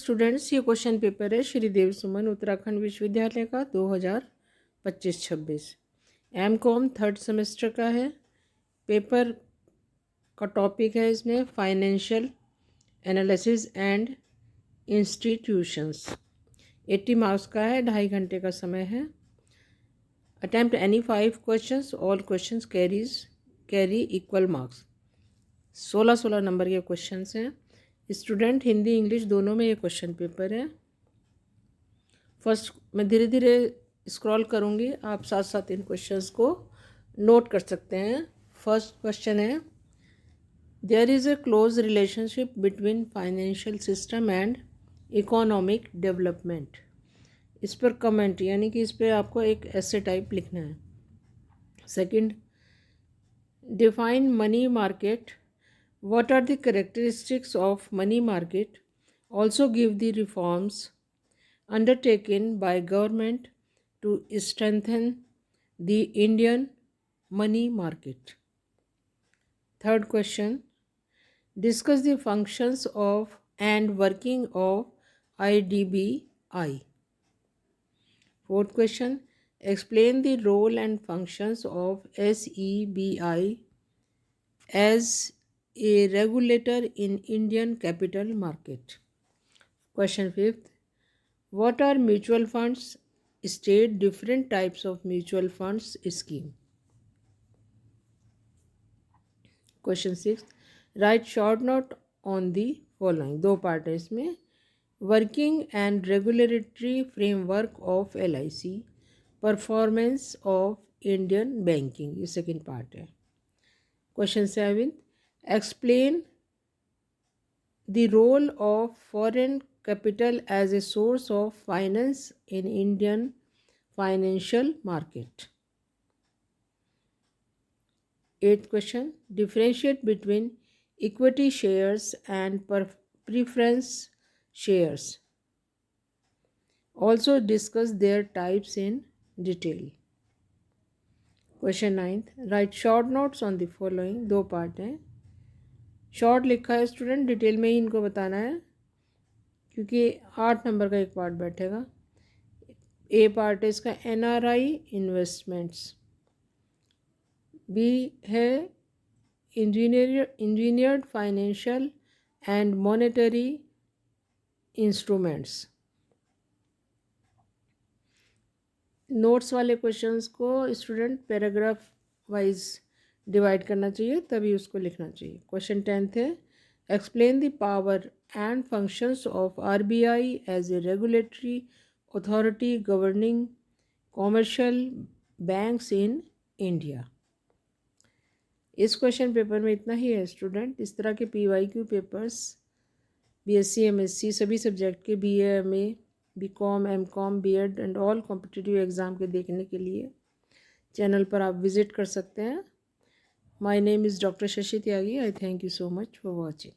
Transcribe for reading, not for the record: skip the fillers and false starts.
Students, ये question paper है श्रीदेव सुमन उत्तराखंड विश्वविद्यालय का 2025-26 एम.कॉम थर्ड सेमेस्टर का है। पेपर का टॉपिक है इसमें financial analysis and institutions. 80 marks का है, 2.5 घंटे का समय है। Attempt any 5 questions, all questions carry equal marks. 16 number के क्वेश्चंस हैं। स्टूडेंट हिंदी इंग्लिश दोनों में ये क्वेश्चन पेपर है। फर्स्ट मैं धीरे धीरे स्क्रॉल करूँगी, आप साथ साथ इन क्वेश्चंस को नोट कर सकते हैं। फर्स्ट क्वेश्चन है, there is a close relationship between financial system and economic development. इस पर कमेंट यानी कि इस पर आपको एक ऐसे टाइप लिखना है। Second, define money market. What are the characteristics of money market? Also give the reforms undertaken by government to strengthen the Indian money market. Third question, discuss the functions of and working of IDBI. Fourth question, explain the role and functions of SEBI as a regulator in Indian capital market. Question 5th, what are mutual funds? State different types of mutual funds scheme. Question 6th, write short note on the following. 2 part है इसमें। Working and regulatory framework of LIC, performance of Indian banking, ये second part है। Question 7th, explain the role of foreign capital as a source of finance in Indian financial market. 8th question, differentiate between equity shares and preference shares. Also discuss their types in detail. Question 9th, write short notes on the following. 2 part हैं। Short लिखा है student, detail में ही इनको बताना है क्योंकि 8 number का एक पार्ट बैठेगा। ए पार्ट है इसका NRI इन्वेस्टमेंट्स, बी है engineered financial and monetary instruments. Notes वाले क्वेश्चंस को स्टूडेंट पैराग्राफ वाइज डिवाइड करना चाहिए, तभी उसको लिखना चाहिए। क्वेश्चन 10th है, explain the power and functions of RBI as a regulatory authority governing commercial banks in India. इस क्वेश्चन पेपर में इतना ही है स्टूडेंट। इस तरह के PYQ पेपर्स BSc MSc सभी सब्जेक्ट के BA MA BCom M.Com B.Ed and all competitive exam के देखने के लिए चैनल पर आप विज़िट कर सकते हैं। My name is Dr. Shashi Tyagi. I thank you so much for watching.